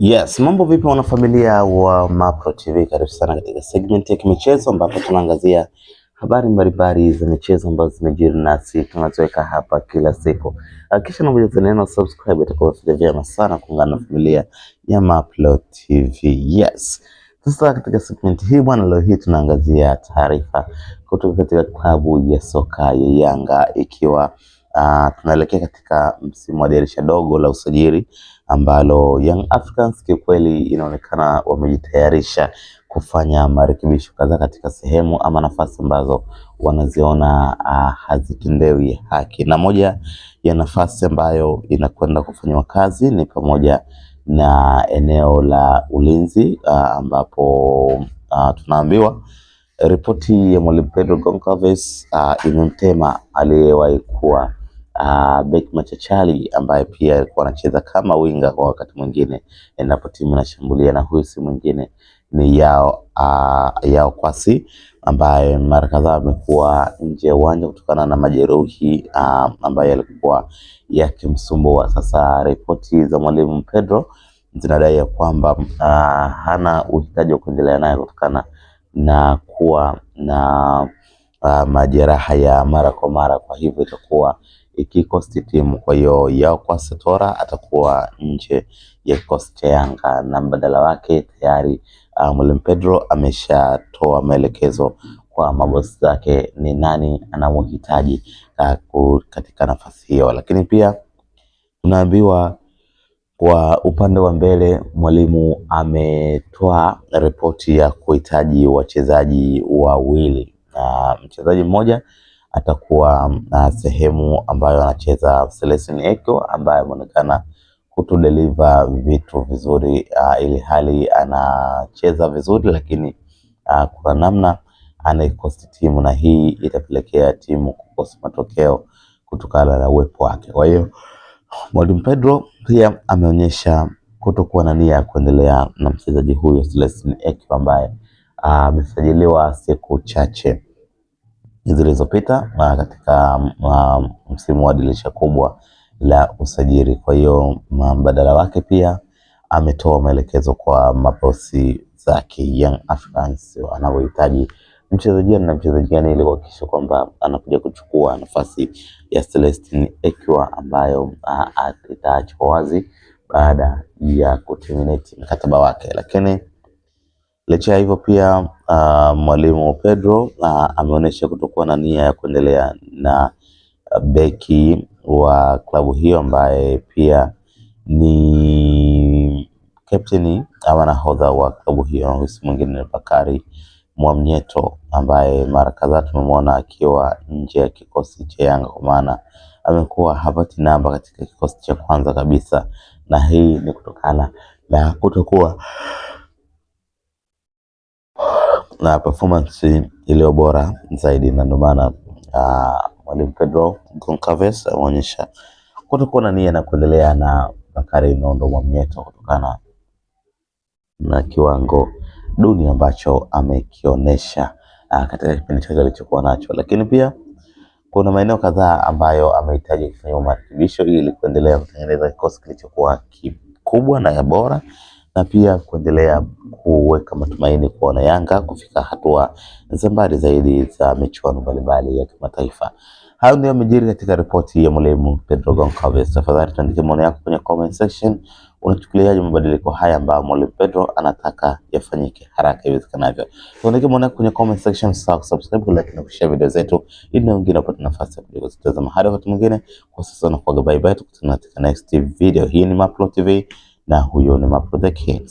Yes, mambo vipi wanafamilia wa Mapro TV, karibu sana katika segment ya kimichezo ambapo tunaangazia habari mbalimbali za michezo ambazo zimejiri nasi tunazoweka hapa kila siku. Hakikisha unabonyeza neno subscribe, itakuwa vyema sana kuungana na familia ya Mapro TV. Yes. Sasa katika segment hii bwana, leo hii tunaangazia taarifa kutoka katika klabu ya soka ya Yanga, ikiwa tunaelekea katika msimu wa dirisha dogo la usajili ambalo Young Africans kiukweli inaonekana wamejitayarisha kufanya marekebisho kadhaa katika sehemu ama nafasi ambazo wanaziona hazitendewi haki, na moja ya nafasi ambayo inakwenda kufanywa kazi ni pamoja na eneo la ulinzi ambapo tunaambiwa ripoti ya Mwalimu Pedro Goncalves imemtema aliyewahi kuwa beki machachari ambaye pia alikuwa anacheza kama winga kwa wakati mwingine endapo timu inashambulia, na huyu si mwingine ni Yao Kwasi ambaye mara kadhaa amekuwa nje ya uwanja kutokana na majeruhi ambaye yalikuwa yakimsumbua. Sasa ripoti za Mwalimu Pedro zinadai ya kwamba hana uhitaji wa kuendelea naye kutokana na kuwa na majeraha ya mara kwa mara, kwa hivyo itakuwa ikikosti timu. Kwa hiyo Yao Kwasi Tora atakuwa nje ya kikosi cha Yanga na mbadala wake tayari Mwalimu Pedro ameshatoa maelekezo kwa mabosi zake ni nani anamhitaji katika nafasi hiyo. Lakini pia tunaambiwa kwa upande wa mbele mwalimu ametoa ripoti ya kuhitaji wachezaji wawili. Mchezaji mmoja atakuwa sehemu ambayo anacheza Celestine Eko ambaye ameonekana kutodeliver vitu vizuri, ili hali anacheza vizuri lakini kuna namna anaikosti timu, na hii itapelekea timu kukosa matokeo kutokana na uwepo wake. Kwa hiyo Mwalimu Pedro pia ameonyesha kutokuwa na nia ya kuendelea na mchezaji huyo Celestine Eko ambaye amesajiliwa siku chache zilizopita katika msimu wa dirisha kubwa la usajili. Kwa hiyo mbadala wake pia ametoa maelekezo kwa mabosi zake Young Africans wanaohitaji mchezaji na mchezaji gani ili kuhakikisha kwamba anakuja kuchukua nafasi ya Celestine Eko ambayo itaachwa wazi baada ya kuterminate mkataba wake. Lakini licha ya hivyo pia Mwalimu Pedro ameonyesha kutokuwa na nia ya kuendelea na beki wa klabu hiyo ambaye pia ni captain ama nahodha wa klabu hiyo, si mwingine ni Bakari Mwamnyeto ambaye mara kadhaa tumemwona akiwa nje ya kikosi cha Yanga, kwa maana amekuwa hapati namba katika kikosi cha kwanza kabisa, na hii ni kutokana na kutokuwa na performance iliyo bora zaidi, na ndio maana Mwalimu Pedro Goncalves ameonyesha kutokuwa na nia na kuendelea na Bakari Nondo Mwamnyeto kutokana na kiwango duni ambacho amekionyesha katika kipindi chake alichokuwa nacho. Lakini pia kuna maeneo kadhaa ambayo amehitaji kufanya marekebisho ili kuendelea kutengeneza kikosi kilichokuwa kikubwa na ya bora, na pia kuendelea kuweka matumaini kwa Yanga kufika hatua za mbali zaidi za michuano mbalimbali ya kimataifa. Hayo ndio yamejiri katika ripoti ya Mwalimu Pedro Goncalves. Tafadhali tuandike maoni yako kwenye comment section. Unachukuliaje mabadiliko haya ambayo Mwalimu Pedro anataka yafanyike haraka iwezekanavyo? Tuandike maoni yako kwenye comment section, usisahau subscribe, like na kushare video zetu ili wengine wapate nafasi ya kutazama. Hadi wakati mwingine, kwa sasa na bye bye, tukutane katika next video. Hii ni Mapro TV na huyo ni Mapro the King.